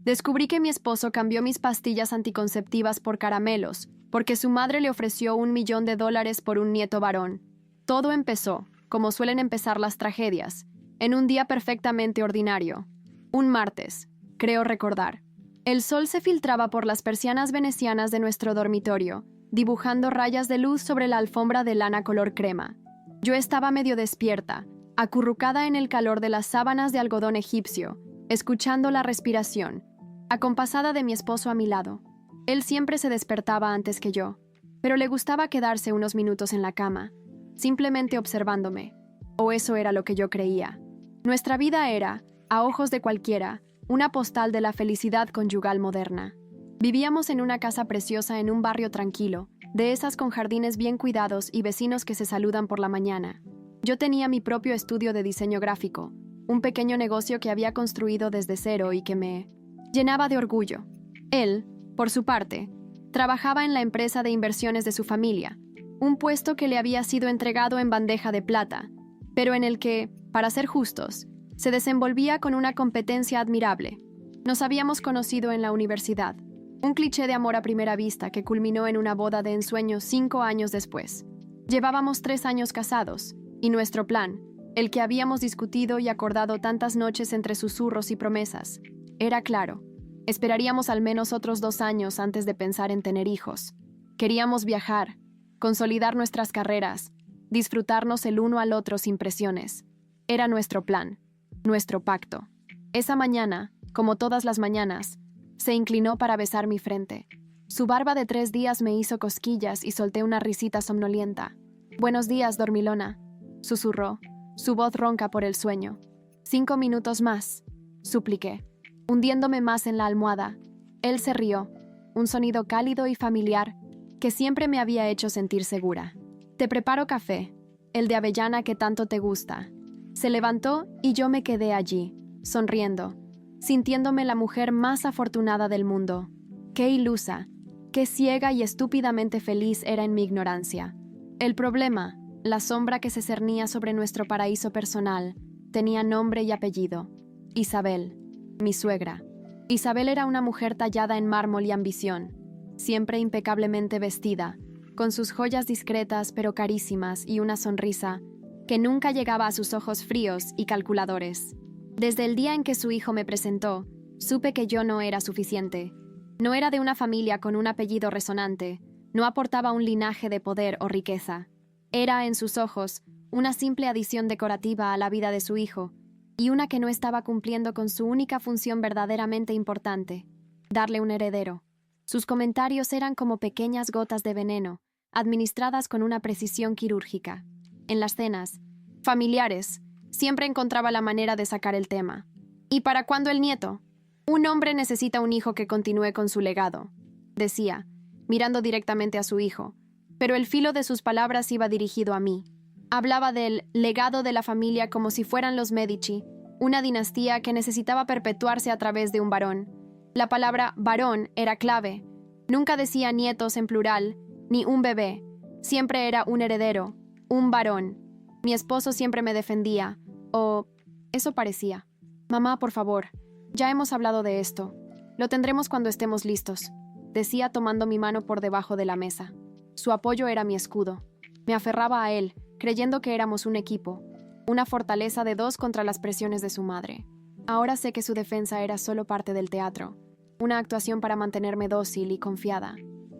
Descubrí que mi esposo cambió mis pastillas anticonceptivas por caramelos, porque su madre le ofreció $1.000.000 por un nieto varón. Todo empezó, como suelen empezar las tragedias, en un día perfectamente ordinario. Un martes, creo recordar. El sol se filtraba por las persianas venecianas de nuestro dormitorio, dibujando rayas de luz sobre la alfombra de lana color crema. Yo estaba medio despierta, acurrucada en el calor de las sábanas de algodón egipcio, escuchando la respiración, acompasada de mi esposo a mi lado. Él siempre se despertaba antes que yo, pero le gustaba quedarse unos minutos en la cama, simplemente observándome. O eso era lo que yo creía. Nuestra vida era, a ojos de cualquiera, una postal de la felicidad conyugal moderna. Vivíamos en una casa preciosa en un barrio tranquilo, de esas con jardines bien cuidados y vecinos que se saludan por la mañana. Yo tenía mi propio estudio de diseño gráfico, un pequeño negocio que había construido desde cero y que me llenaba de orgullo. Él, por su parte, trabajaba en la empresa de inversiones de su familia, un puesto que le había sido entregado en bandeja de plata, pero en el que, para ser justos, se desenvolvía con una competencia admirable. Nos habíamos conocido en la universidad, un cliché de amor a primera vista que culminó en una boda de ensueño 5 años después. Llevábamos 3 años casados, y nuestro plan, el que habíamos discutido y acordado tantas noches entre susurros y promesas, era claro. Esperaríamos al menos otros 2 años antes de pensar en tener hijos. Queríamos viajar, consolidar nuestras carreras, disfrutarnos el uno al otro sin presiones. Era nuestro plan, nuestro pacto. Esa mañana, como todas las mañanas, se inclinó para besar mi frente. Su barba de 3 días me hizo cosquillas y solté una risita somnolienta. «Buenos días, dormilona», susurró, su voz ronca por el sueño. «5 minutos más», supliqué, hundiéndome más en la almohada. Él se rió, un sonido cálido y familiar que siempre me había hecho sentir segura. «Te preparo café, el de avellana que tanto te gusta». Se levantó y yo me quedé allí, sonriendo, sintiéndome la mujer más afortunada del mundo. Qué ilusa, qué ciega y estúpidamente feliz era en mi ignorancia. El problema, la sombra que se cernía sobre nuestro paraíso personal, tenía nombre y apellido. Isabel, mi suegra. Isabel era una mujer tallada en mármol y ambición, siempre impecablemente vestida, con sus joyas discretas pero carísimas y una sonrisa que nunca llegaba a sus ojos fríos y calculadores. Desde el día en que su hijo me presentó, supe que yo no era suficiente. No era de una familia con un apellido resonante, no aportaba un linaje de poder o riqueza. Era, en sus ojos, una simple adición decorativa a la vida de su hijo, y una que no estaba cumpliendo con su única función verdaderamente importante, darle un heredero. Sus comentarios eran como pequeñas gotas de veneno, administradas con una precisión quirúrgica. En las cenas familiares, siempre encontraba la manera de sacar el tema. ¿Y para cuándo el nieto? Un hombre necesita un hijo que continúe con su legado, decía, mirando directamente a su hijo, pero el filo de sus palabras iba dirigido a mí. Hablaba del legado de la familia como si fueran los Medici, una dinastía que necesitaba perpetuarse a través de un varón. La palabra varón era clave. Nunca decía nietos en plural, ni un bebé. Siempre era un heredero, un varón. Mi esposo siempre me defendía, o eso parecía. «Mamá, por favor, ya hemos hablado de esto. Lo tendremos cuando estemos listos», decía tomando mi mano por debajo de la mesa. Su apoyo era mi escudo. Me aferraba a él, creyendo que éramos un equipo, una fortaleza de 2 contra las presiones de su madre. Ahora sé que su defensa era solo parte del teatro, una actuación para mantenerme dócil y confiada.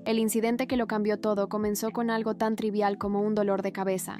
El incidente que lo cambió todo comenzó con algo tan trivial como un dolor de cabeza.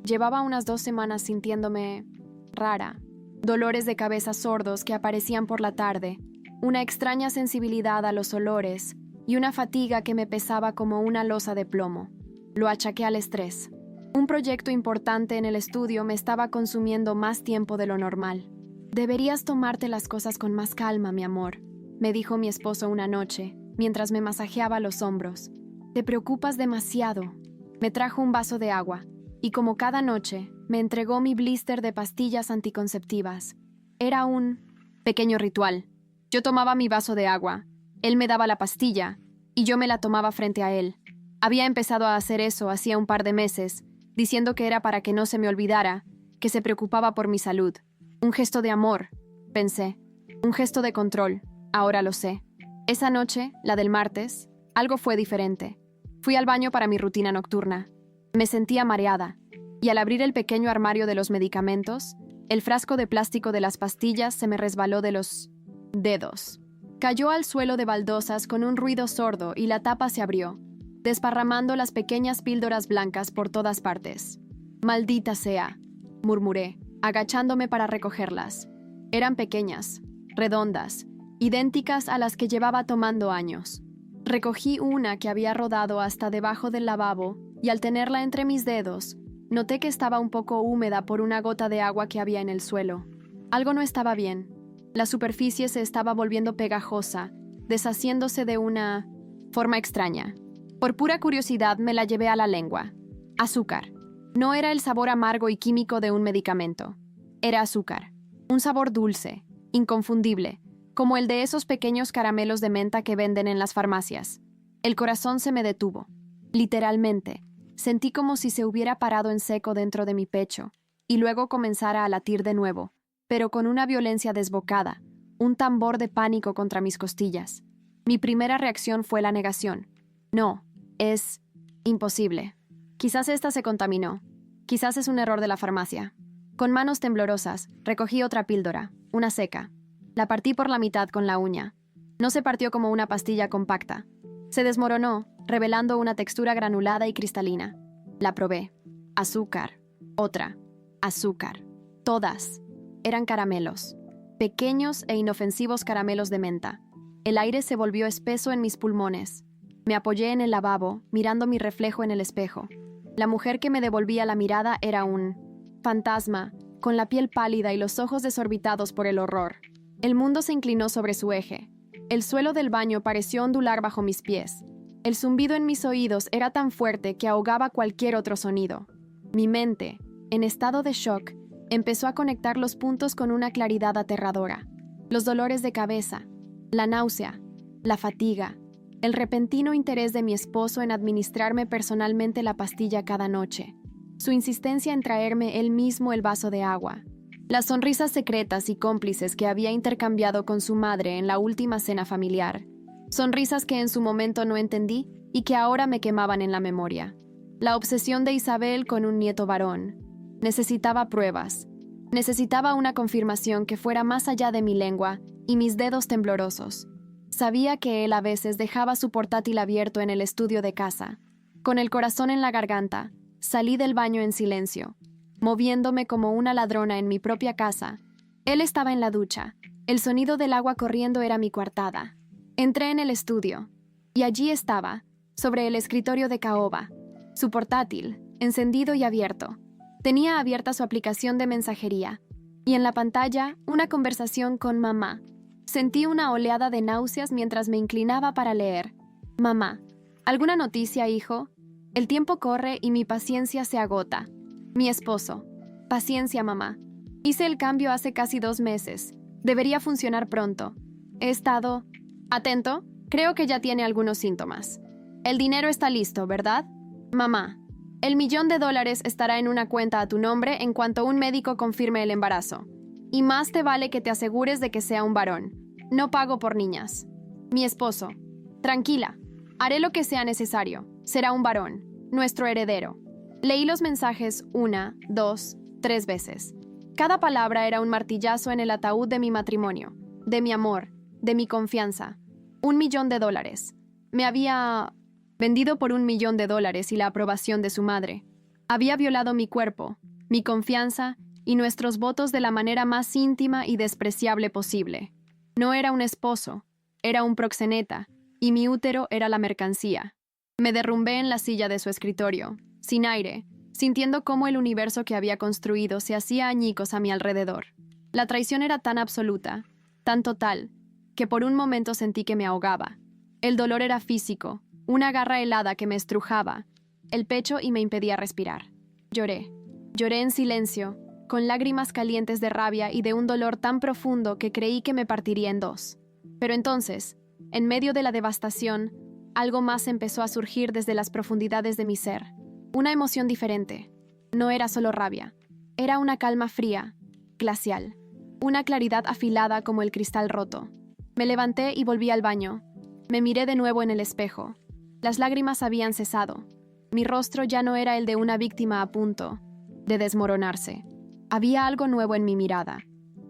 Llevaba unas 2 semanas sintiéndome rara, dolores de cabeza sordos que aparecían por la tarde, una extraña sensibilidad a los olores y una fatiga que me pesaba como una losa de plomo. Lo achaqué al estrés. Un proyecto importante en el estudio me estaba consumiendo más tiempo de lo normal. «Deberías tomarte las cosas con más calma, mi amor», me dijo mi esposo una noche, mientras me masajeaba los hombros. «Te preocupas demasiado». Me trajo un vaso de agua, y como cada noche, me entregó mi blister de pastillas anticonceptivas. Era un pequeño ritual. Yo tomaba mi vaso de agua, él me daba la pastilla, y yo me la tomaba frente a él. Había empezado a hacer eso hacía un par de meses, diciendo que era para que no se me olvidara, que se preocupaba por mi salud. Un gesto de amor, pensé. Un gesto de control. Ahora lo sé. Esa noche, la del martes, algo fue diferente. Fui al baño para mi rutina nocturna. Me sentía mareada, y al abrir el pequeño armario de los medicamentos, el frasco de plástico de las pastillas se me resbaló de los dedos. Cayó al suelo de baldosas con un ruido sordo y la tapa se abrió, desparramando las pequeñas píldoras blancas por todas partes. «Maldita sea», murmuré, agachándome para recogerlas. Eran pequeñas, redondas, idénticas a las que llevaba tomando años. Recogí una que había rodado hasta debajo del lavabo y al tenerla entre mis dedos, noté que estaba un poco húmeda por una gota de agua que había en el suelo. Algo no estaba bien. La superficie se estaba volviendo pegajosa, deshaciéndose de una forma extraña. Por pura curiosidad me la llevé a la lengua. Azúcar. No era el sabor amargo y químico de un medicamento. Era azúcar. Un sabor dulce, inconfundible, como el de esos pequeños caramelos de menta que venden en las farmacias. El corazón se me detuvo. Literalmente, sentí como si se hubiera parado en seco dentro de mi pecho, y luego comenzara a latir de nuevo, pero con una violencia desbocada, un tambor de pánico contra mis costillas. Mi primera reacción fue la negación. No, es imposible. Quizás esta se contaminó. Quizás es un error de la farmacia. Con manos temblorosas, recogí otra píldora, una seca. La partí por la mitad con la uña. No se partió como una pastilla compacta. Se desmoronó, revelando una textura granulada y cristalina. La probé. Azúcar. Otra. Azúcar. Todas. Eran caramelos. Pequeños e inofensivos caramelos de menta. El aire se volvió espeso en mis pulmones. Me apoyé en el lavabo, mirando mi reflejo en el espejo. La mujer que me devolvía la mirada era un fantasma, con la piel pálida y los ojos desorbitados por el horror. El mundo se inclinó sobre su eje. El suelo del baño pareció ondular bajo mis pies. El zumbido en mis oídos era tan fuerte que ahogaba cualquier otro sonido. Mi mente, en estado de shock, empezó a conectar los puntos con una claridad aterradora. Los dolores de cabeza, la náusea, la fatiga, el repentino interés de mi esposo en administrarme personalmente la pastilla cada noche, su insistencia en traerme él mismo el vaso de agua, las sonrisas secretas y cómplices que había intercambiado con su madre en la última cena familiar, sonrisas que en su momento no entendí y que ahora me quemaban en la memoria. La obsesión de Isabel con un nieto varón. Necesitaba pruebas. Necesitaba una confirmación que fuera más allá de mi lengua y mis dedos temblorosos. Sabía que él a veces dejaba su portátil abierto en el estudio de casa. Con el corazón en la garganta, salí del baño en silencio, moviéndome como una ladrona en mi propia casa. Él estaba en la ducha. El sonido del agua corriendo era mi coartada. Entré en el estudio, y allí estaba, sobre el escritorio de caoba, su portátil, encendido y abierto. Tenía abierta su aplicación de mensajería, y en la pantalla, una conversación con mamá. Sentí una oleada de náuseas mientras me inclinaba para leer. Mamá, ¿alguna noticia, hijo? El tiempo corre y mi paciencia se agota. Mi esposo. Paciencia, mamá. Hice el cambio hace casi 2 meses. Debería funcionar pronto. He estado... Atento, creo que ya tiene algunos síntomas. El dinero está listo, ¿verdad? Mamá, el $1.000.000 estará en una cuenta a tu nombre en cuanto un médico confirme el embarazo. Y más te vale que te asegures de que sea un varón. No pago por niñas. Mi esposo. Tranquila. Haré lo que sea necesario. Será un varón. Nuestro heredero. Leí los mensajes 1, 2, 3 veces. Cada palabra era un martillazo en el ataúd de mi matrimonio, de mi amor, de mi confianza. $1.000.000. Me había vendido por $1.000.000 y la aprobación de su madre. Había violado mi cuerpo, mi confianza y nuestros votos de la manera más íntima y despreciable posible. No era un esposo, era un proxeneta, y mi útero era la mercancía. Me derrumbé en la silla de su escritorio, sin aire, sintiendo cómo el universo que había construido se hacía añicos a mi alrededor. La traición era tan absoluta, tan total, que por un momento sentí que me ahogaba. El dolor era físico, una garra helada que me estrujaba el pecho y me impedía respirar. Lloré. Lloré en silencio, con lágrimas calientes de rabia y de un dolor tan profundo que creí que me partiría en 2. Pero entonces, en medio de la devastación, algo más empezó a surgir desde las profundidades de mi ser. Una emoción diferente. No era solo rabia. Era una calma fría, glacial. Una claridad afilada como el cristal roto. Me levanté y volví al baño. Me miré de nuevo en el espejo. Las lágrimas habían cesado. Mi rostro ya no era el de una víctima a punto de desmoronarse. Había algo nuevo en mi mirada,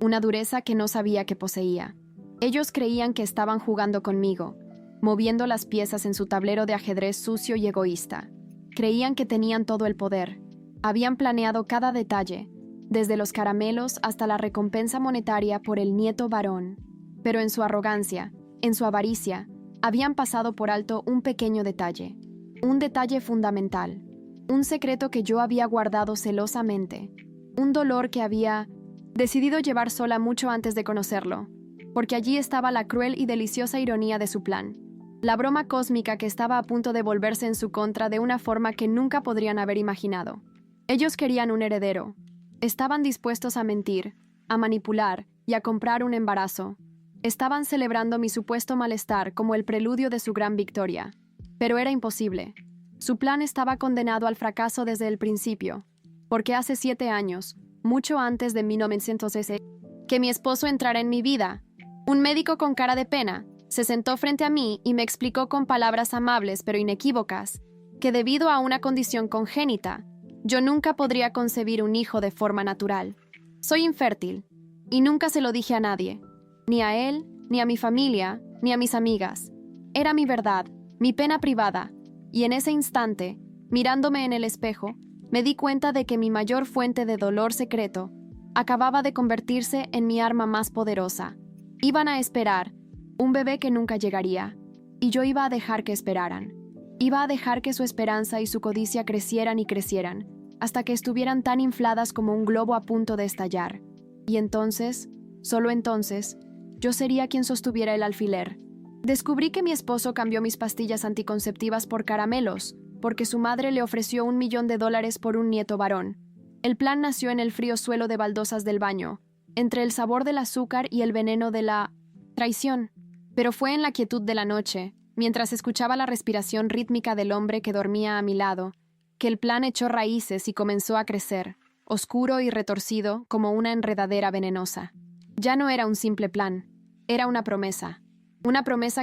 una dureza que no sabía que poseía. Ellos creían que estaban jugando conmigo, moviendo las piezas en su tablero de ajedrez sucio y egoísta. Creían que tenían todo el poder. Habían planeado cada detalle, desde los caramelos hasta la recompensa monetaria por el nieto varón. Pero en su arrogancia, en su avaricia, habían pasado por alto un pequeño detalle. Un detalle fundamental. Un secreto que yo había guardado celosamente. Un dolor que había decidido llevar sola mucho antes de conocerlo. Porque allí estaba la cruel y deliciosa ironía de su plan. La broma cósmica que estaba a punto de volverse en su contra de una forma que nunca podrían haber imaginado. Ellos querían un heredero. Estaban dispuestos a mentir, a manipular y a comprar un embarazo. Estaban celebrando mi supuesto malestar como el preludio de su gran victoria. Pero era imposible. Su plan estaba condenado al fracaso desde el principio, porque hace 7 años, mucho antes de 1906, que mi esposo entrara en mi vida. Un médico con cara de pena se sentó frente a mí y me explicó con palabras amables pero inequívocas que debido a una condición congénita, yo nunca podría concebir un hijo de forma natural. Soy infértil, y nunca se lo dije a nadie, ni a él, ni a mi familia, ni a mis amigas. Era mi verdad, mi pena privada, y en ese instante, mirándome en el espejo, me di cuenta de que mi mayor fuente de dolor secreto acababa de convertirse en mi arma más poderosa. Iban a esperar un bebé que nunca llegaría, y yo iba a dejar que esperaran. Iba a dejar que su esperanza y su codicia crecieran y crecieran, hasta que estuvieran tan infladas como un globo a punto de estallar. Y entonces, solo entonces, yo sería quien sostuviera el alfiler. Descubrí que mi esposo cambió mis pastillas anticonceptivas por caramelos, porque su madre le ofreció $1.000.000 por un nieto varón. El plan nació en el frío suelo de baldosas del baño, entre el sabor del azúcar y el veneno de la traición. Pero fue en la quietud de la noche, mientras escuchaba la respiración rítmica del hombre que dormía a mi lado, que el plan echó raíces y comenzó a crecer, oscuro y retorcido como una enredadera venenosa. Ya no era un simple plan, era una promesa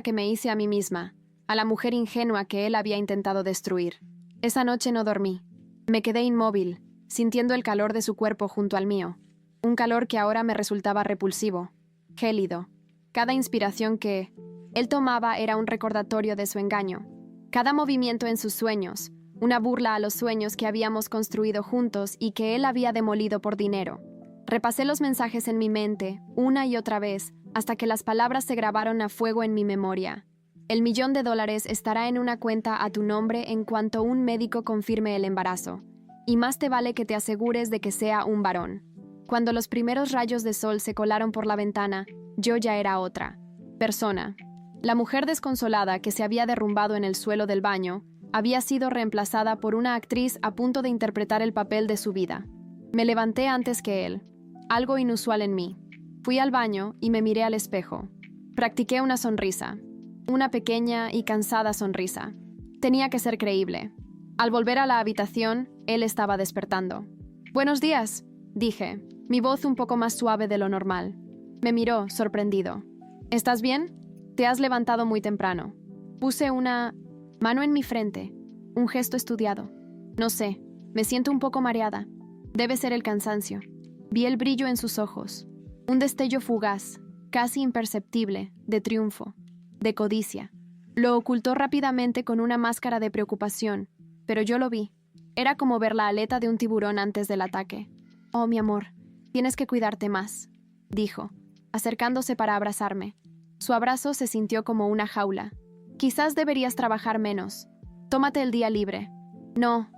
que me hice a mí misma, a la mujer ingenua que él había intentado destruir. Esa noche no dormí. Me quedé inmóvil, sintiendo el calor de su cuerpo junto al mío, un calor que ahora me resultaba repulsivo, gélido. Cada inspiración que él tomaba era un recordatorio de su engaño. Cada movimiento en sus sueños, una burla a los sueños que habíamos construido juntos y que él había demolido por dinero. Repasé los mensajes en mi mente, una y otra vez, hasta que las palabras se grabaron a fuego en mi memoria. El $1.000.000 estará en una cuenta a tu nombre en cuanto un médico confirme el embarazo. Y más te vale que te asegures de que sea un varón. Cuando los primeros rayos de sol se colaron por la ventana, yo ya era otra persona. La mujer desconsolada que se había derrumbado en el suelo del baño había sido reemplazada por una actriz a punto de interpretar el papel de su vida. Me levanté antes que él, algo inusual en mí. Fui al baño y me miré al espejo. Practiqué una sonrisa, una pequeña y cansada sonrisa. Tenía que ser creíble. Al volver a la habitación, él estaba despertando. «Buenos días», dije, mi voz un poco más suave de lo normal. Me miró, sorprendido. «¿Estás bien? Te has levantado muy temprano». Puse una mano en mi frente, un gesto estudiado. «No sé, me siento un poco mareada. Debe ser el cansancio». Vi el brillo en sus ojos, un destello fugaz, casi imperceptible, de triunfo, de codicia. Lo ocultó rápidamente con una máscara de preocupación, pero yo lo vi. Era como ver la aleta de un tiburón antes del ataque. «Oh, mi amor, tienes que cuidarte más», dijo, acercándose para abrazarme. Su abrazo se sintió como una jaula. «Quizás deberías trabajar menos. Tómate el día libre». No,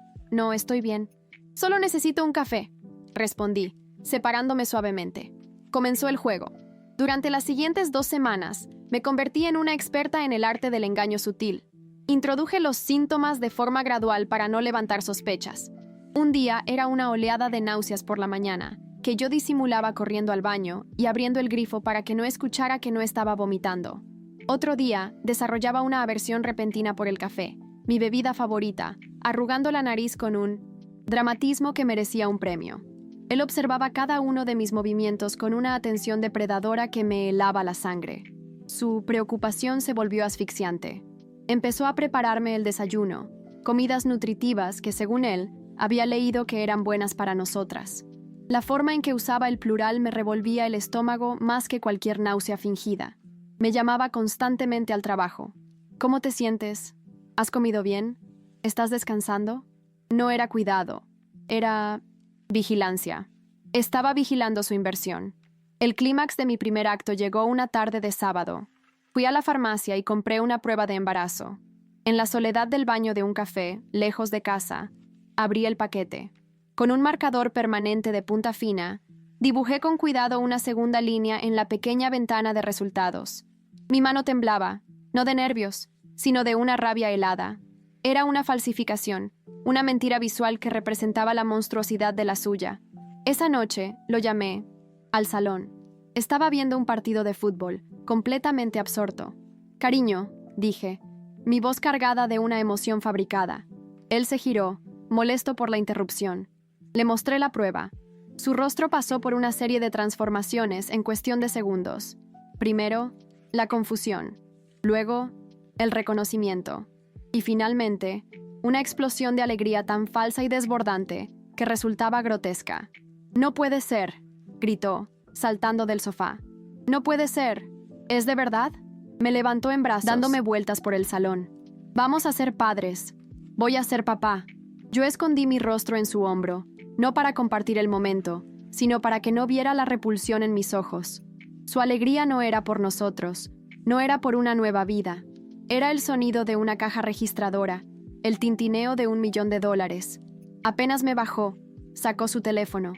estoy bien. Solo necesito un café», respondí, separándome suavemente. Comenzó el juego. Durante las siguientes 2 semanas, me convertí en una experta en el arte del engaño sutil. Introduje los síntomas de forma gradual para no levantar sospechas. Un día era una oleada de náuseas por la mañana, que yo disimulaba corriendo al baño y abriendo el grifo para que no escuchara que no estaba vomitando. Otro día, desarrollaba una aversión repentina por el café, mi bebida favorita, arrugando la nariz con un dramatismo que merecía un premio. Él observaba cada uno de mis movimientos con una atención depredadora que me helaba la sangre. Su preocupación se volvió asfixiante. Empezó a prepararme el desayuno, comidas nutritivas que, según él, había leído que eran buenas para nosotras. La forma en que usaba el plural me revolvía el estómago más que cualquier náusea fingida. Me llamaba constantemente al trabajo. ¿Cómo te sientes? ¿Has comido bien? ¿Estás descansando? No era cuidado. Era vigilancia. Estaba vigilando su inversión. El clímax de mi primer acto llegó una tarde de sábado. Fui a la farmacia y compré una prueba de embarazo. En la soledad del baño de un café, lejos de casa, abrí el paquete. Con un marcador permanente de punta fina, dibujé con cuidado una segunda línea en la pequeña ventana de resultados. Mi mano temblaba, no de nervios, sino de una rabia helada. Era una falsificación, una mentira visual que representaba la monstruosidad de la suya. Esa noche lo llamé al salón. Estaba viendo un partido de fútbol, completamente absorto. «Cariño», dije, mi voz cargada de una emoción fabricada. Él se giró, molesto por la interrupción. Le mostré la prueba. Su rostro pasó por una serie de transformaciones en cuestión de segundos. Primero, la confusión. Luego, el reconocimiento. Y finalmente, una explosión de alegría tan falsa y desbordante que resultaba grotesca. «No puede ser», gritó, saltando del sofá. «No puede ser. ¿Es de verdad?» Me levantó en brazos, dándome vueltas por el salón. «Vamos a ser padres. Voy a ser papá». Yo escondí mi rostro en su hombro, no para compartir el momento, sino para que no viera la repulsión en mis ojos. Su alegría no era por nosotros, no era por una nueva vida. Era el sonido de una caja registradora, el tintineo de $1.000.000. Apenas me bajó, sacó su teléfono.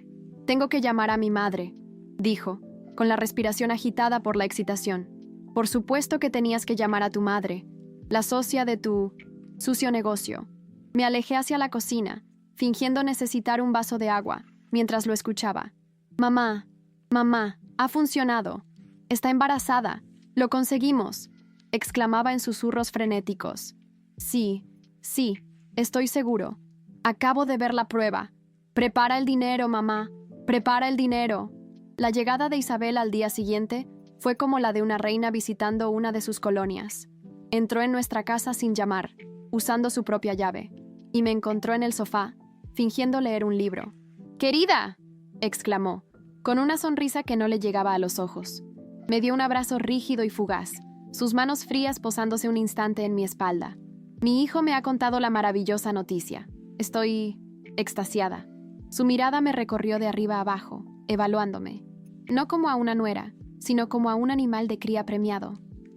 «Tengo que llamar a mi madre», dijo, con la respiración agitada por la excitación. «Por supuesto que tenías que llamar a tu madre, la socia de tu sucio negocio». Me alejé hacia la cocina, fingiendo necesitar un vaso de agua, mientras lo escuchaba. «Mamá, mamá, ha funcionado. Está embarazada. Lo conseguimos», exclamaba en susurros frenéticos. «Sí, sí, estoy seguro. Acabo de ver la prueba. Prepara el dinero, mamá. Prepara el dinero». La llegada de Isabel al día siguiente fue como la de una reina visitando una de sus colonias. Entró en nuestra casa sin llamar, usando su propia llave, y me encontró en el sofá, fingiendo leer un libro. «¡Querida!», exclamó, con una sonrisa que no le llegaba a los ojos. Me dio un abrazo rígido y fugaz, sus manos frías posándose un instante en mi espalda. «Mi hijo me ha contado la maravillosa noticia. Estoy extasiada». Su mirada me recorrió de arriba a abajo, evaluándome. No como a una nuera, sino como a un animal de cría premiado.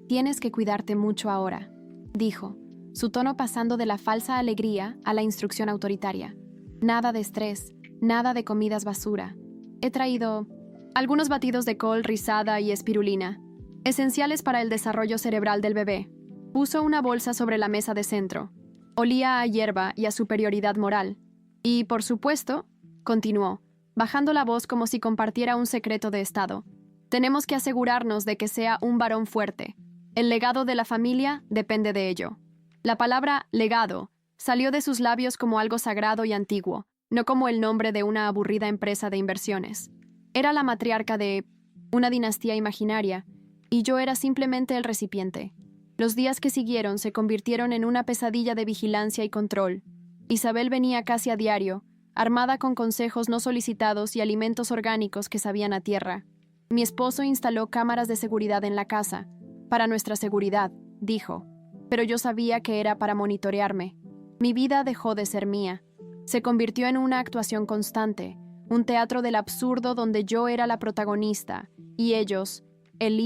«Tienes que cuidarte mucho ahora», dijo, su tono pasando de la falsa alegría a la instrucción autoritaria. «Nada de estrés, nada de comidas basura. He traído algunos batidos de col rizada y espirulina, esenciales para el desarrollo cerebral del bebé». Puso una bolsa sobre la mesa de centro. Olía a hierba y a superioridad moral. «Y, por supuesto», continuó, bajando la voz como si compartiera un secreto de Estado, «tenemos que asegurarnos de que sea un varón fuerte. El legado de la familia depende de ello». La palabra «legado» salió de sus labios como algo sagrado y antiguo, no como el nombre de una aburrida empresa de inversiones. Era la matriarca de una dinastía imaginaria, y yo era simplemente el recipiente. Los días que siguieron se convirtieron en una pesadilla de vigilancia y control. Isabel venía casi a diario, armada con consejos no solicitados y alimentos orgánicos que sabían a tierra. Mi esposo instaló cámaras de seguridad en la casa, para nuestra seguridad, dijo. Pero yo sabía que era para monitorearme. Mi vida dejó de ser mía. Se convirtió en una actuación constante, un teatro del absurdo donde yo era la protagonista, y ellos, el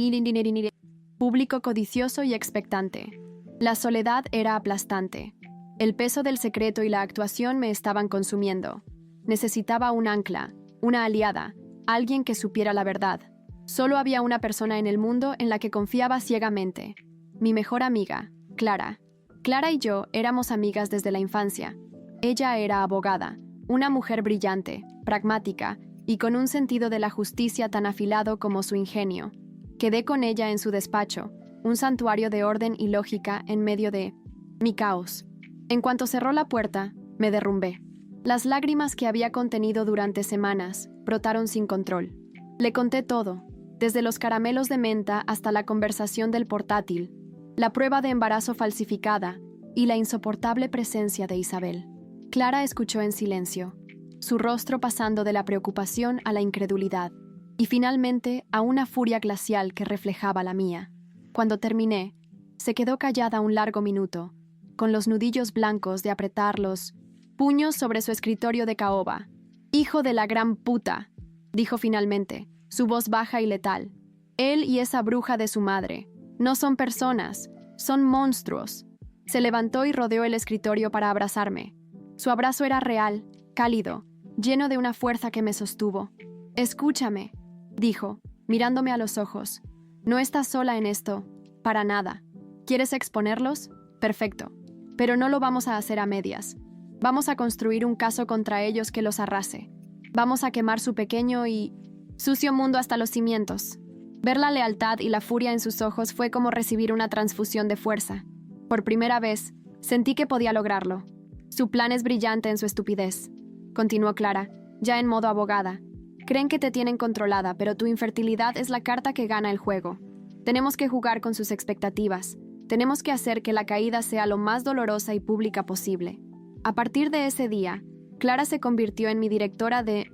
público codicioso y expectante. La soledad era aplastante. El peso del secreto y la actuación me estaban consumiendo. Necesitaba un ancla, una aliada, alguien que supiera la verdad. Solo había una persona en el mundo en la que confiaba ciegamente. Mi mejor amiga, Clara. Clara y yo éramos amigas desde la infancia. Ella era abogada, una mujer brillante, pragmática y con un sentido de la justicia tan afilado como su ingenio. Quedé con ella en su despacho, un santuario de orden y lógica en medio de mi caos. En cuanto cerró la puerta, me derrumbé. Las lágrimas que había contenido durante semanas brotaron sin control. Le conté todo, desde los caramelos de menta hasta la conversación del portátil, la prueba de embarazo falsificada y la insoportable presencia de Isabel. Clara escuchó en silencio, su rostro pasando de la preocupación a la incredulidad, y finalmente a una furia glacial que reflejaba la mía. Cuando terminé, se quedó callada un largo minuto, con los nudillos blancos de apretar los puños sobre su escritorio de caoba. «Hijo de la gran puta», dijo finalmente, su voz baja y letal. «Él y esa bruja de su madre no son personas, son monstruos». Se levantó y rodeó el escritorio para abrazarme. Su abrazo era real, cálido, lleno de una fuerza que me sostuvo. «Escúchame», dijo, mirándome a los ojos. «No estás sola en esto, para nada. ¿Quieres exponerlos? Perfecto. Pero no lo vamos a hacer a medias. Vamos a construir un caso contra ellos que los arrase. Vamos a quemar su pequeño y sucio mundo hasta los cimientos». Ver la lealtad y la furia en sus ojos fue como recibir una transfusión de fuerza. Por primera vez, sentí que podía lograrlo. «Su plan es brillante en su estupidez», continuó Clara, ya en modo abogada. «Creen que te tienen controlada, pero tu infertilidad es la carta que gana el juego. Tenemos que jugar con sus expectativas. Tenemos que hacer que la caída sea lo más dolorosa y pública posible». A partir de ese día, Clara se convirtió en mi directora de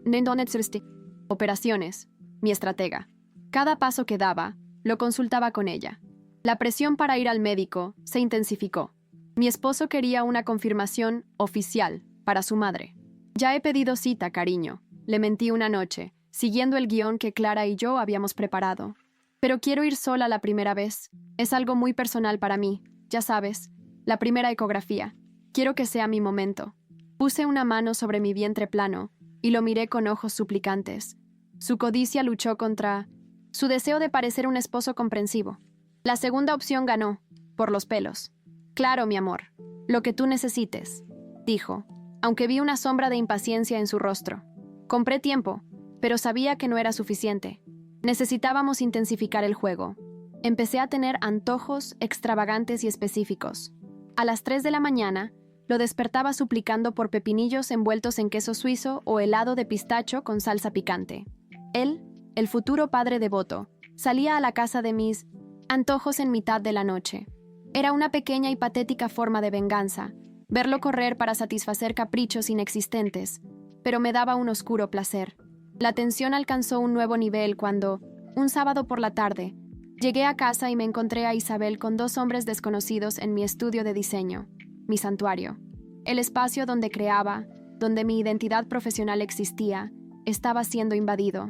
operaciones, mi estratega. Cada paso que daba, lo consultaba con ella. La presión para ir al médico se intensificó. Mi esposo quería una confirmación oficial para su madre. «Ya he pedido cita, cariño», le mentí una noche, siguiendo el guión que Clara y yo habíamos preparado. «Pero quiero ir sola la primera vez. Es algo muy personal para mí, ya sabes. La primera ecografía. Quiero que sea mi momento». Puse una mano sobre mi vientre plano y lo miré con ojos suplicantes. Su codicia luchó contra su deseo de parecer un esposo comprensivo. La segunda opción ganó, por los pelos. «Claro, mi amor, lo que tú necesites», dijo, aunque vi una sombra de impaciencia en su rostro. Compré tiempo, pero sabía que no era suficiente. Necesitábamos intensificar el juego. Empecé a tener antojos extravagantes y específicos. A las 3 de la mañana, lo despertaba suplicando por pepinillos envueltos en queso suizo o helado de pistacho con salsa picante. Él, el futuro padre devoto, salía a la casa de mis antojos en mitad de la noche. Era una pequeña y patética forma de venganza, verlo correr para satisfacer caprichos inexistentes, pero me daba un oscuro placer. La tensión alcanzó un nuevo nivel cuando, un sábado por la tarde, llegué a casa y me encontré a Isabel con 2 hombres desconocidos en mi estudio de diseño, mi santuario. El espacio donde creaba, donde mi identidad profesional existía, estaba siendo invadido.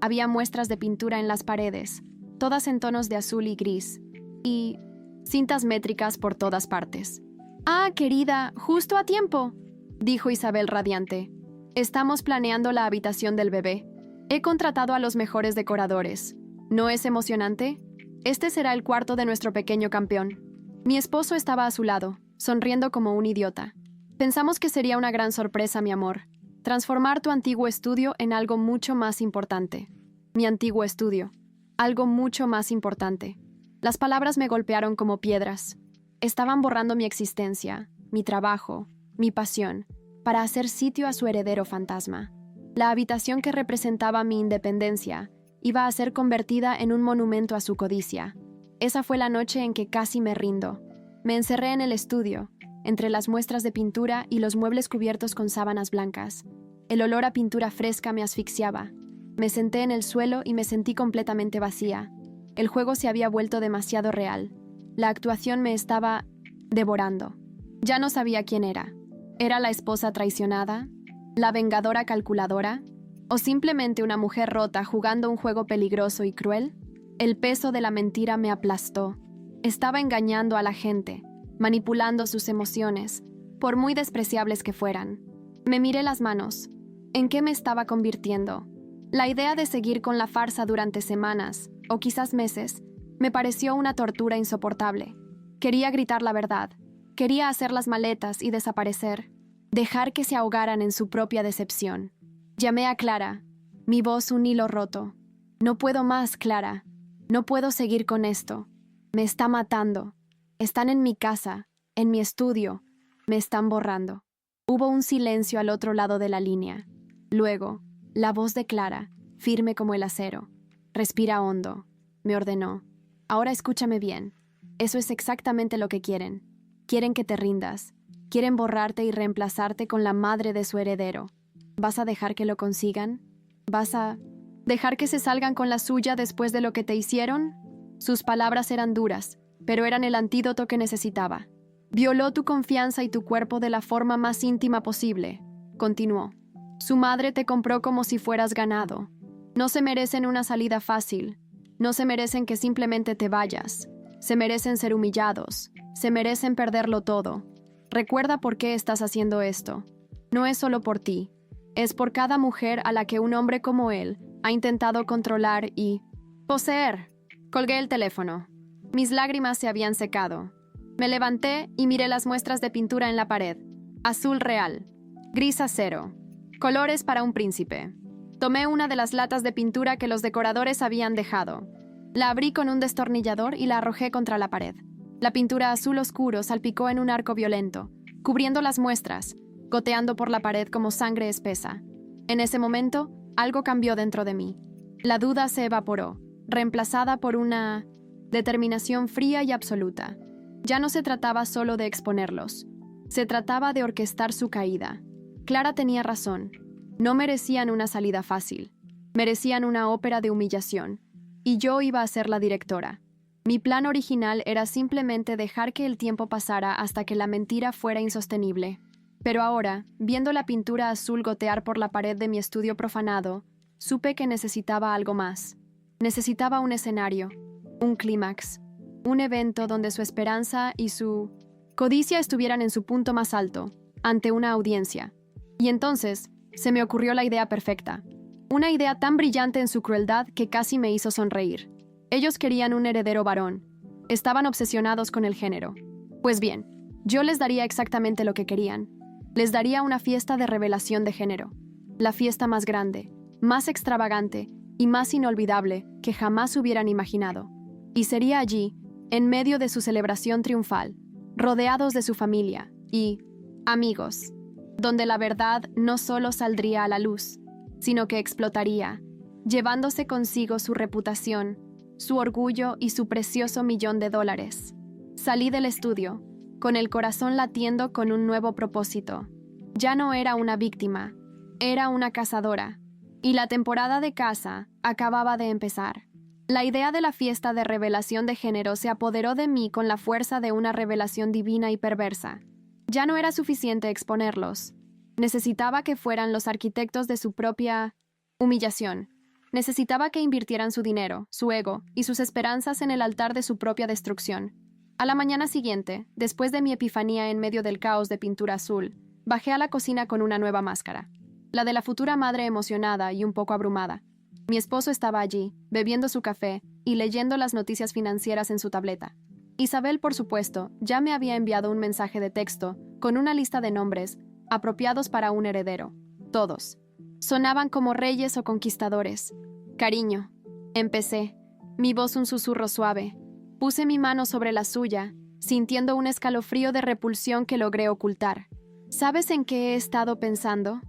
Había muestras de pintura en las paredes, todas en tonos de azul y gris, y cintas métricas por todas partes. «Ah, querida, justo a tiempo», dijo Isabel radiante. «Estamos planeando la habitación del bebé. He contratado a los mejores decoradores. ¿No es emocionante? Este será el cuarto de nuestro pequeño campeón». Mi esposo estaba a su lado, sonriendo como un idiota. «Pensamos que sería una gran sorpresa, mi amor. Transformar tu antiguo estudio en algo mucho más importante». Mi antiguo estudio. Algo mucho más importante. Las palabras me golpearon como piedras. Estaban borrando mi existencia, mi trabajo, mi pasión, para hacer sitio a su heredero fantasma. La habitación que representaba mi independencia iba a ser convertida en un monumento a su codicia. Esa fue la noche en que casi me rindo. Me encerré en el estudio, entre las muestras de pintura y los muebles cubiertos con sábanas blancas. El olor a pintura fresca me asfixiaba. Me senté en el suelo y me sentí completamente vacía. El juego se había vuelto demasiado real. La actuación me estaba devorando. Ya no sabía quién era. ¿Era la esposa traicionada? ¿La vengadora calculadora? ¿O simplemente una mujer rota jugando un juego peligroso y cruel? El peso de la mentira me aplastó. Estaba engañando a la gente, manipulando sus emociones, por muy despreciables que fueran. Me miré las manos. ¿En qué me estaba convirtiendo? La idea de seguir con la farsa durante semanas, o quizás meses, me pareció una tortura insoportable. Quería gritar la verdad. Quería hacer las maletas y desaparecer. Dejar que se ahogaran en su propia decepción. Llamé a Clara. Mi voz un hilo roto. «No puedo más, Clara. No puedo seguir con esto. Me está matando. Están en mi casa, en mi estudio. Me están borrando». Hubo un silencio al otro lado de la línea. Luego, la voz de Clara, firme como el acero. Respira hondo, me ordenó. Ahora escúchame bien. Eso es exactamente lo que quieren. Quieren que te rindas. Quieren borrarte y reemplazarte con la madre de su heredero. ¿Vas a dejar que lo consigan? ¿Vas a dejar que se salgan con la suya después de lo que te hicieron? Sus palabras eran duras, pero eran el antídoto que necesitaba. Violó tu confianza y tu cuerpo de la forma más íntima posible, continuó. Su madre te compró como si fueras ganado. No se merecen una salida fácil. No se merecen que simplemente te vayas. Se merecen ser humillados. Se merecen perderlo todo. Recuerda por qué estás haciendo esto. No es solo por ti. Es por cada mujer a la que un hombre como él ha intentado controlar y poseer. Colgué el teléfono. Mis lágrimas se habían secado. Me levanté y miré las muestras de pintura en la pared. Azul real. Gris acero. Colores para un príncipe. Tomé una de las latas de pintura que los decoradores habían dejado. La abrí con un destornillador y la arrojé contra la pared. La pintura azul oscuro salpicó en un arco violento, cubriendo las muestras, goteando por la pared como sangre espesa. En ese momento, algo cambió dentro de mí. La duda se evaporó, reemplazada por una determinación fría y absoluta. Ya no se trataba solo de exponerlos. Se trataba de orquestar su caída. Clara tenía razón. No merecían una salida fácil. Merecían una ópera de humillación. Y yo iba a ser la directora. Mi plan original era simplemente dejar que el tiempo pasara hasta que la mentira fuera insostenible. Pero ahora, viendo la pintura azul gotear por la pared de mi estudio profanado, supe que necesitaba algo más. Necesitaba un escenario, un clímax, un evento donde su esperanza y su codicia estuvieran en su punto más alto, ante una audiencia. Y entonces, se me ocurrió la idea perfecta. Una idea tan brillante en su crueldad que casi me hizo sonreír. Ellos querían un heredero varón. Estaban obsesionados con el género. Pues bien, yo les daría exactamente lo que querían. Les daría una fiesta de revelación de género. La fiesta más grande, más extravagante y más inolvidable que jamás hubieran imaginado. Y sería allí, en medio de su celebración triunfal, rodeados de su familia y amigos, donde la verdad no solo saldría a la luz, sino que explotaría, llevándose consigo su reputación, su orgullo y su precioso $1.000.000. Salí del estudio, con el corazón latiendo con un nuevo propósito. Ya no era una víctima, era una cazadora, y la temporada de caza acababa de empezar. La idea de la fiesta de revelación de género se apoderó de mí con la fuerza de una revelación divina y perversa. Ya no era suficiente exponerlos. Necesitaba que fueran los arquitectos de su propia humillación. Necesitaba que invirtieran su dinero, su ego y sus esperanzas en el altar de su propia destrucción. A la mañana siguiente, después de mi epifanía en medio del caos de pintura azul, bajé a la cocina con una nueva máscara. La de la futura madre emocionada y un poco abrumada. Mi esposo estaba allí, bebiendo su café y leyendo las noticias financieras en su tableta. Isabel, por supuesto, ya me había enviado un mensaje de texto con una lista de nombres apropiados para un heredero. Todos. Sonaban como reyes o conquistadores. Cariño. Empecé. Mi voz un susurro suave. Puse mi mano sobre la suya, sintiendo un escalofrío de repulsión que logré ocultar. ¿Sabes en qué he estado pensando?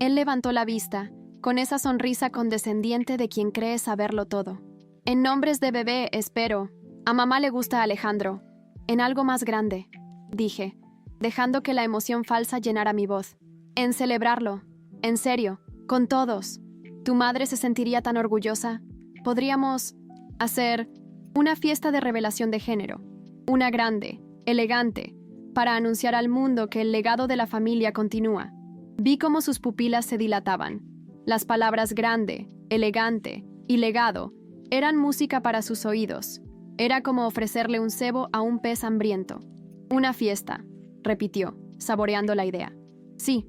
Él levantó la vista, con esa sonrisa condescendiente de quien cree saberlo todo. En nombres de bebé, espero. A mamá le gusta Alejandro. En algo más grande, dije, dejando que la emoción falsa llenara mi voz. En celebrarlo. En serio. Con todos. Tu madre se sentiría tan orgullosa. Podríamos hacer una fiesta de revelación de género. Una grande, elegante, para anunciar al mundo que el legado de la familia continúa. Vi cómo sus pupilas se dilataban. Las palabras grande, elegante y legado eran música para sus oídos. Era como ofrecerle un cebo a un pez hambriento. Una fiesta, repitió, saboreando la idea. Sí,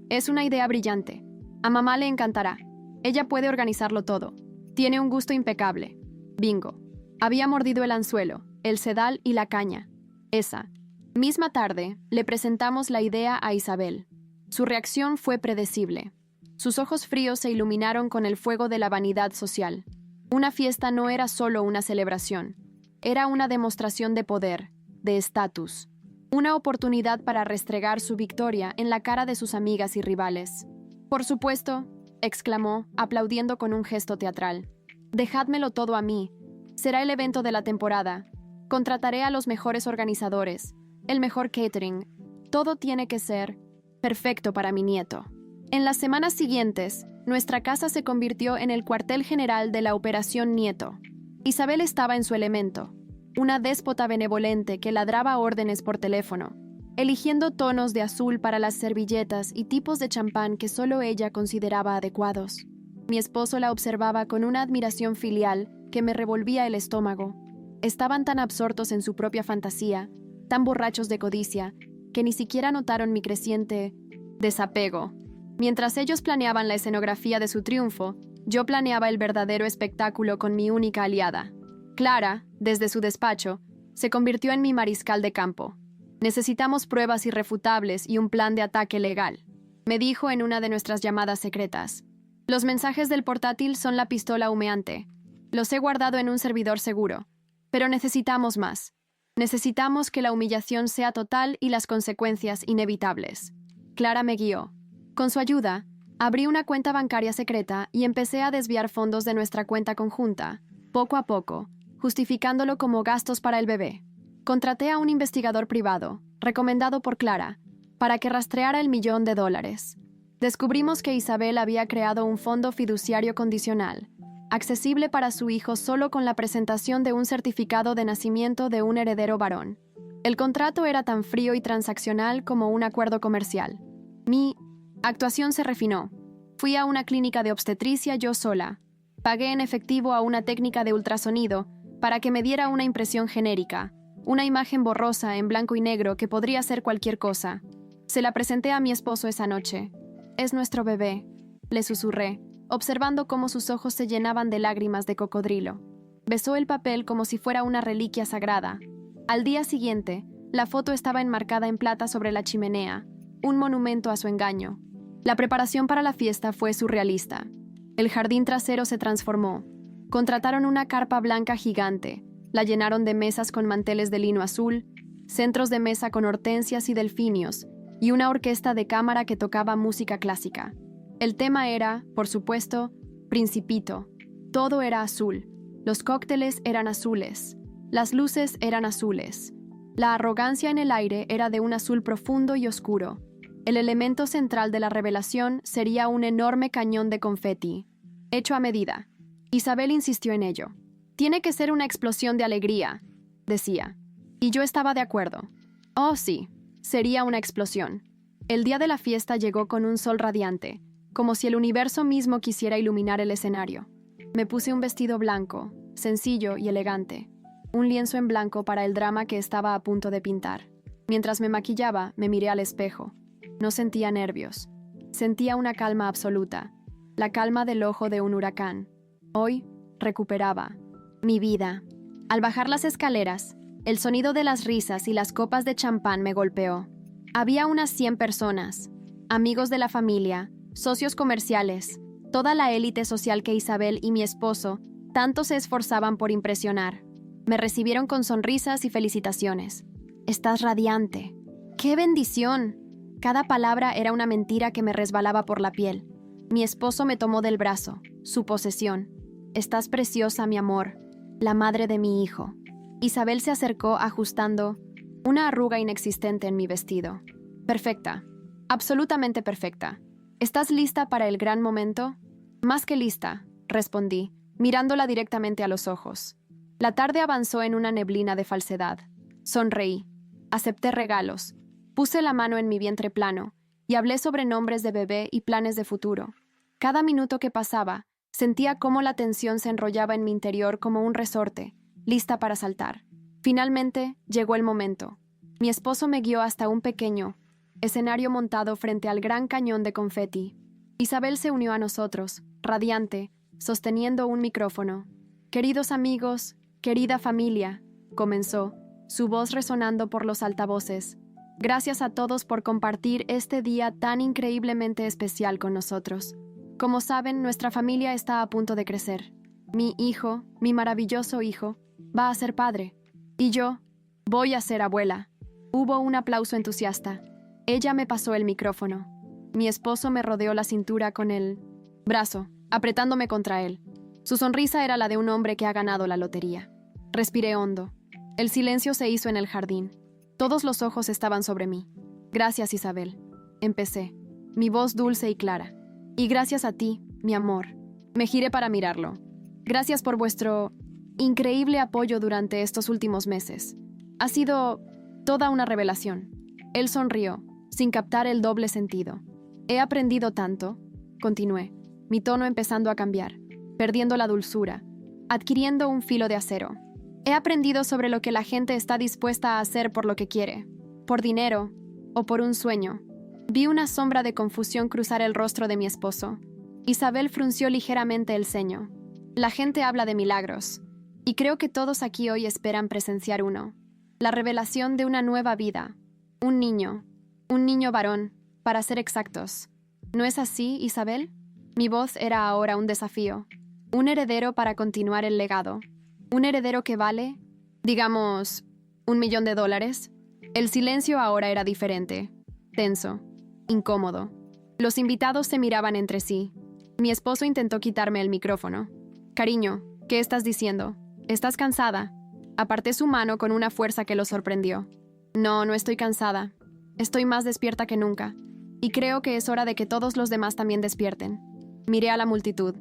es una idea brillante. A mamá le encantará. Ella puede organizarlo todo. Tiene un gusto impecable. Bingo. Había mordido el anzuelo, el sedal y la caña. Esa misma tarde, le presentamos la idea a Isabel. Su reacción fue predecible. Sus ojos fríos se iluminaron con el fuego de la vanidad social. Una fiesta no era solo una celebración. Era una demostración de poder, de estatus. Una oportunidad para restregar su victoria en la cara de sus amigas y rivales. «Por supuesto», exclamó, aplaudiendo con un gesto teatral. Dejádmelo todo a mí. Será el evento de la temporada. Contrataré a los mejores organizadores, el mejor catering. Todo tiene que ser perfecto para mi nieto. En las semanas siguientes, nuestra casa se convirtió en el cuartel general de la Operación Nieto. Isabel estaba en su elemento, una déspota benevolente que ladraba órdenes por teléfono, eligiendo tonos de azul para las servilletas y tipos de champán que solo ella consideraba adecuados. Mi esposo la observaba con una admiración filial que me revolvía el estómago. Estaban tan absortos en su propia fantasía, tan borrachos de codicia, que ni siquiera notaron mi creciente desapego. Mientras ellos planeaban la escenografía de su triunfo, yo planeaba el verdadero espectáculo con mi única aliada. Clara, desde su despacho, se convirtió en mi mariscal de campo. Necesitamos pruebas irrefutables y un plan de ataque legal, me dijo en una de nuestras llamadas secretas. Los mensajes del portátil son la pistola humeante. Los he guardado en un servidor seguro. Pero necesitamos más. Necesitamos que la humillación sea total y las consecuencias inevitables. Clara me guió. Con su ayuda, abrí una cuenta bancaria secreta y empecé a desviar fondos de nuestra cuenta conjunta, poco a poco, justificándolo como gastos para el bebé. Contraté a un investigador privado, recomendado por Clara, para que rastreara el $1.000.000. Descubrimos que Isabel había creado un fondo fiduciario condicional, accesible para su hijo solo con la presentación de un certificado de nacimiento de un heredero varón. El contrato era tan frío y transaccional como un acuerdo comercial. Mi actuación se refinó. Fui a una clínica de obstetricia yo sola. Pagué en efectivo a una técnica de ultrasonido para que me diera una impresión genérica, una imagen borrosa en blanco y negro que podría ser cualquier cosa. Se la presenté a mi esposo esa noche. «Es nuestro bebé», le susurré, observando cómo sus ojos se llenaban de lágrimas de cocodrilo. Besó el papel como si fuera una reliquia sagrada. Al día siguiente, la foto estaba enmarcada en plata sobre la chimenea, un monumento a su engaño. La preparación para la fiesta fue surrealista. El jardín trasero se transformó. Contrataron una carpa blanca gigante, la llenaron de mesas con manteles de lino azul, centros de mesa con hortensias y delfinios, y una orquesta de cámara que tocaba música clásica. El tema era, por supuesto, Principito. Todo era azul. Los cócteles eran azules. Las luces eran azules. La arrogancia en el aire era de un azul profundo y oscuro. El elemento central de la revelación sería un enorme cañón de confeti, hecho a medida. Isabel insistió en ello. «Tiene que ser una explosión de alegría», decía. Y yo estaba de acuerdo. Oh, sí, sería una explosión. El día de la fiesta llegó con un sol radiante, como si el universo mismo quisiera iluminar el escenario. Me puse un vestido blanco, sencillo y elegante, un lienzo en blanco para el drama que estaba a punto de pintar. Mientras me maquillaba, me miré al espejo. No sentía nervios. Sentía una calma absoluta, la calma del ojo de un huracán. Hoy recuperaba mi vida. Al bajar las escaleras, el sonido de las risas y las copas de champán me golpeó. Había unas 100 personas, amigos de la familia, socios comerciales, toda la élite social que Isabel y mi esposo tanto se esforzaban por impresionar. Me recibieron con sonrisas y felicitaciones. «Estás radiante». ¡Qué bendición! Cada palabra era una mentira que me resbalaba por la piel. Mi esposo me tomó del brazo, su posesión. «Estás preciosa, mi amor, la madre de mi hijo». Isabel se acercó ajustando una arruga inexistente en mi vestido. «Perfecta, absolutamente perfecta. ¿Estás lista para el gran momento?» «Más que lista», respondí, mirándola directamente a los ojos. La tarde avanzó en una neblina de falsedad. Sonreí. Acepté regalos. Puse la mano en mi vientre plano y hablé sobre nombres de bebé y planes de futuro. Cada minuto que pasaba, sentía cómo la tensión se enrollaba en mi interior como un resorte, lista para saltar. Finalmente, llegó el momento. Mi esposo me guió hasta un pequeño escenario montado frente al gran cañón de confeti. Isabel se unió a nosotros, radiante, sosteniendo un micrófono. «Queridos amigos, querida familia», comenzó, su voz resonando por los altavoces. «Gracias a todos por compartir este día tan increíblemente especial con nosotros. Como saben, nuestra familia está a punto de crecer. Mi hijo, mi maravilloso hijo, va a ser padre. Y yo voy a ser abuela». Hubo un aplauso entusiasta. Ella me pasó el micrófono. Mi esposo me rodeó la cintura con el brazo, apretándome contra él. Su sonrisa era la de un hombre que ha ganado la lotería. Respiré hondo. El silencio se hizo en el jardín. Todos los ojos estaban sobre mí. Gracias, Isabel. Empecé, mi voz dulce y clara. Y gracias a ti, mi amor. Me giré para mirarlo. Gracias por vuestro increíble apoyo durante estos últimos meses. Ha sido toda una revelación. Él sonrió, sin captar el doble sentido. He aprendido tanto, continué, mi tono empezando a cambiar, perdiendo la dulzura, adquiriendo un filo de acero. He aprendido sobre lo que la gente está dispuesta a hacer por lo que quiere, por dinero o por un sueño. Vi una sombra de confusión cruzar el rostro de mi esposo. Isabel frunció ligeramente el ceño. La gente habla de milagros, y creo que todos aquí hoy esperan presenciar uno. La revelación de una nueva vida. Un niño varón, para ser exactos. ¿No es así, Isabel? Mi voz era ahora un desafío. Un heredero para continuar el legado. Un heredero que vale, digamos, $1.000.000. El silencio ahora era diferente. Tenso. Incómodo. Los invitados se miraban entre sí. Mi esposo intentó quitarme el micrófono. Cariño, ¿qué estás diciendo? ¿Estás cansada? Aparté su mano con una fuerza que lo sorprendió. No estoy cansada. Estoy más despierta que nunca. Y creo que es hora de que todos los demás también despierten. Miré a la multitud.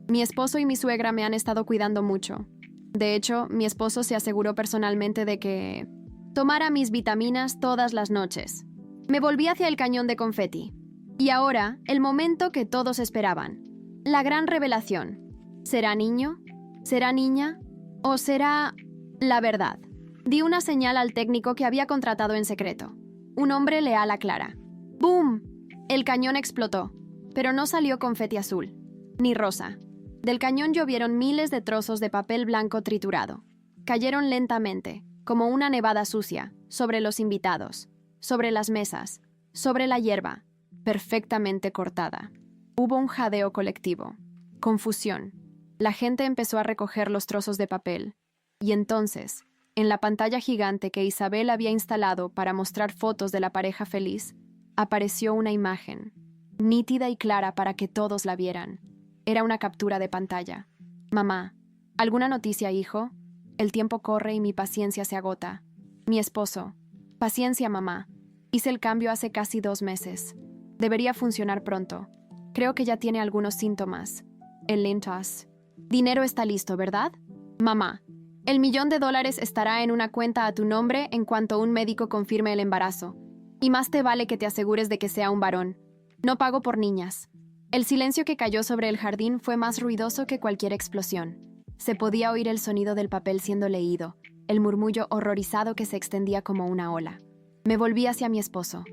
Mi esposo y mi suegra me han estado cuidando mucho. De hecho, mi esposo se aseguró personalmente de que tomara mis vitaminas todas las noches. Me volví hacia el cañón de confeti. Y ahora, el momento que todos esperaban. La gran revelación. ¿Será niño? ¿Será niña? ¿O será la verdad? Di una señal al técnico que había contratado en secreto. Un hombre leal a Clara. ¡Bum! El cañón explotó, pero no salió confeti azul, ni rosa. Del cañón llovieron miles de trozos de papel blanco triturado. Cayeron lentamente, como una nevada sucia, sobre los invitados, sobre las mesas, sobre la hierba, perfectamente cortada. Hubo un jadeo colectivo. Confusión. La gente empezó a recoger los trozos de papel. Y entonces, en la pantalla gigante que Isabel había instalado para mostrar fotos de la pareja feliz, apareció una imagen, nítida y clara para que todos la vieran. Era una captura de pantalla. Mamá, ¿alguna noticia, hijo? El tiempo corre y mi paciencia se agota. Mi esposo. Paciencia, mamá. Hice el cambio hace casi 2 meses. Debería funcionar pronto. Creo que ya tiene algunos síntomas. El lintos. Dinero está listo, ¿verdad? Mamá, el $1.000.000 estará en una cuenta a tu nombre en cuanto un médico confirme el embarazo. Y más te vale que te asegures de que sea un varón. No pago por niñas. El silencio que cayó sobre el jardín fue más ruidoso que cualquier explosión. Se podía oír el sonido del papel siendo leído, el murmullo horrorizado que se extendía como una ola. Me volví hacia mi esposo.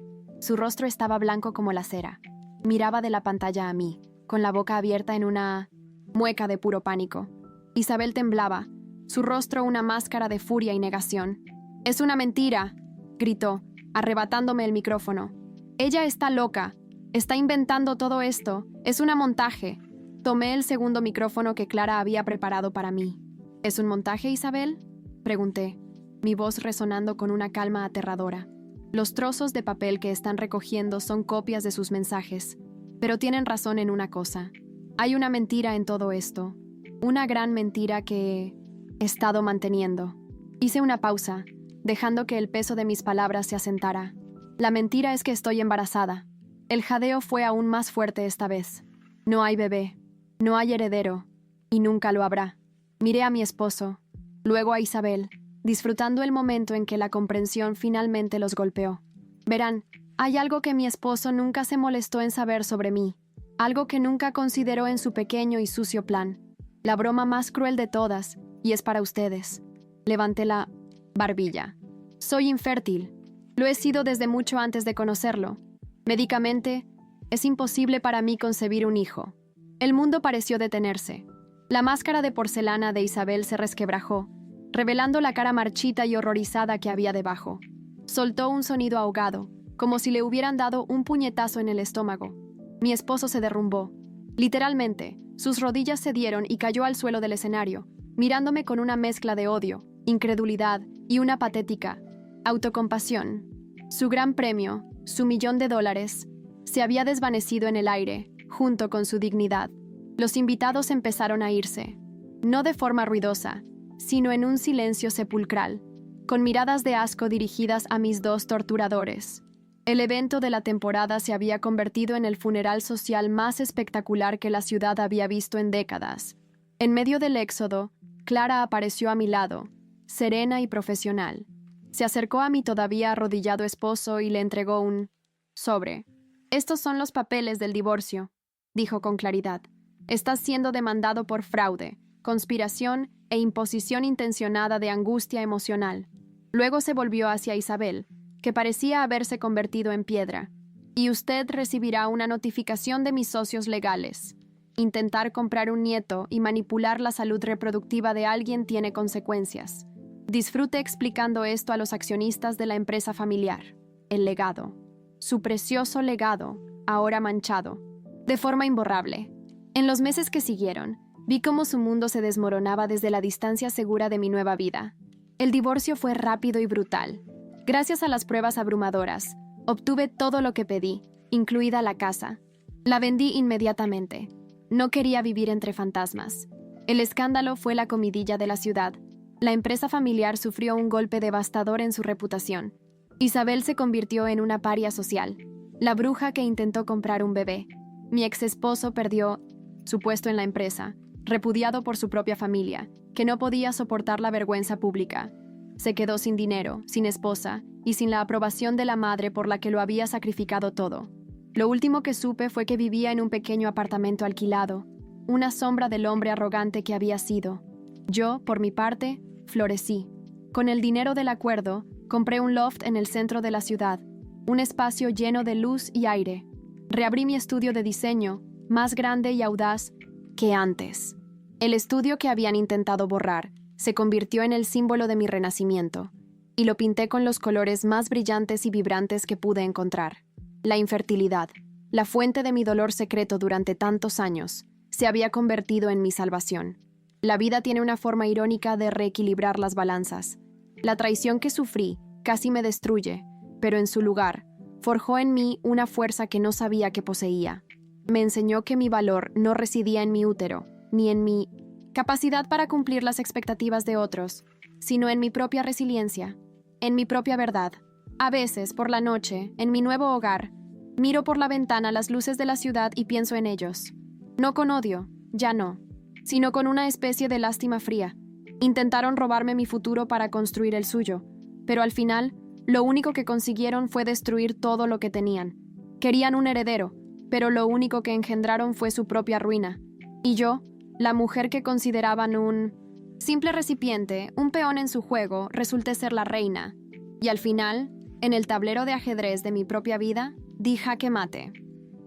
Su rostro estaba blanco como la cera. Miraba de la pantalla a mí, con la boca abierta en una mueca de puro pánico. Isabel temblaba, su rostro una máscara de furia y negación. «¡Es una mentira!», gritó, arrebatándome el micrófono. «Ella está loca. Está inventando todo esto. Es un montaje». Tomé el segundo micrófono que Clara había preparado para mí. «¿Es un montaje, Isabel?», pregunté, mi voz resonando con una calma aterradora. Los trozos de papel que están recogiendo son copias de sus mensajes, pero tienen razón en una cosa. Hay una mentira en todo esto. Una gran mentira que he estado manteniendo. Hice una pausa, dejando que el peso de mis palabras se asentara. La mentira es que estoy embarazada. El jadeo fue aún más fuerte esta vez. No hay bebé, no hay heredero, y nunca lo habrá. Miré a mi esposo, luego a Isabel, disfrutando el momento en que la comprensión finalmente los golpeó. Verán, hay algo que mi esposo nunca se molestó en saber sobre mí, algo que nunca consideró en su pequeño y sucio plan. La broma más cruel de todas, y es para ustedes. Levanté la barbilla. Soy infértil. Lo he sido desde mucho antes de conocerlo. Médicamente, es imposible para mí concebir un hijo. El mundo pareció detenerse. La máscara de porcelana de Isabel se resquebrajó, revelando la cara marchita y horrorizada que había debajo. Soltó un sonido ahogado, como si le hubieran dado un puñetazo en el estómago. Mi esposo se derrumbó. Literalmente, sus rodillas cedieron y cayó al suelo del escenario, mirándome con una mezcla de odio, incredulidad y una patética autocompasión. Su gran premio, su $1.000.000, se había desvanecido en el aire, junto con su dignidad. Los invitados empezaron a irse. no de forma ruidosa, sino en un silencio sepulcral, con miradas de asco dirigidas a mis dos torturadores. El evento de la temporada se había convertido en el funeral social más espectacular que la ciudad había visto en décadas. En medio del éxodo, Clara apareció a mi lado, serena y profesional. Se acercó a mi todavía arrodillado esposo y le entregó un sobre. «Estos son los papeles del divorcio», dijo con claridad. «Estás siendo demandado por fraude, conspiración e imposición intencionada de angustia emocional». Luego se volvió hacia Isabel, que parecía haberse convertido en piedra. «Y usted recibirá una notificación de mis socios legales. Intentar comprar un nieto y manipular la salud reproductiva de alguien tiene consecuencias. Disfrute explicando esto a los accionistas de la empresa familiar. El legado. Su precioso legado, ahora manchado, de forma imborrable». En los meses que siguieron, vi cómo su mundo se desmoronaba desde la distancia segura de mi nueva vida. El divorcio fue rápido y brutal. Gracias a las pruebas abrumadoras, obtuve todo lo que pedí, incluida la casa. La vendí inmediatamente. No quería vivir entre fantasmas. El escándalo fue la comidilla de la ciudad. La empresa familiar sufrió un golpe devastador en su reputación. Isabel se convirtió en una paria social, la bruja que intentó comprar un bebé. Mi ex esposo perdió su puesto en la empresa, repudiado por su propia familia, que no podía soportar la vergüenza pública. Se quedó sin dinero, sin esposa y sin la aprobación de la madre por la que lo había sacrificado todo. Lo último que supe fue que vivía en un pequeño apartamento alquilado, una sombra del hombre arrogante que había sido. Yo, por mi parte, florecí. Con el dinero del acuerdo, compré un loft en el centro de la ciudad, un espacio lleno de luz y aire. Reabrí mi estudio de diseño, más grande y audaz que antes. El estudio que habían intentado borrar se convirtió en el símbolo de mi renacimiento, y lo pinté con los colores más brillantes y vibrantes que pude encontrar. La infertilidad, la fuente de mi dolor secreto durante tantos años, se había convertido en mi salvación. La vida tiene una forma irónica de reequilibrar las balanzas. La traición que sufrí casi me destruye, pero en su lugar, forjó en mí una fuerza que no sabía que poseía. Me enseñó que mi valor no residía en mi útero, ni en mi capacidad para cumplir las expectativas de otros, sino en mi propia resiliencia, en mi propia verdad. A veces, por la noche, en mi nuevo hogar, miro por la ventana las luces de la ciudad y pienso en ellos. No con odio, ya no, sino con una especie de lástima fría. Intentaron robarme mi futuro para construir el suyo, pero al final, lo único que consiguieron fue destruir todo lo que tenían. Querían un heredero, pero lo único que engendraron fue su propia ruina. Y yo, la mujer que consideraban un simple recipiente, un peón en su juego, resulté ser la reina. Y al final, en el tablero de ajedrez de mi propia vida, di jaque mate.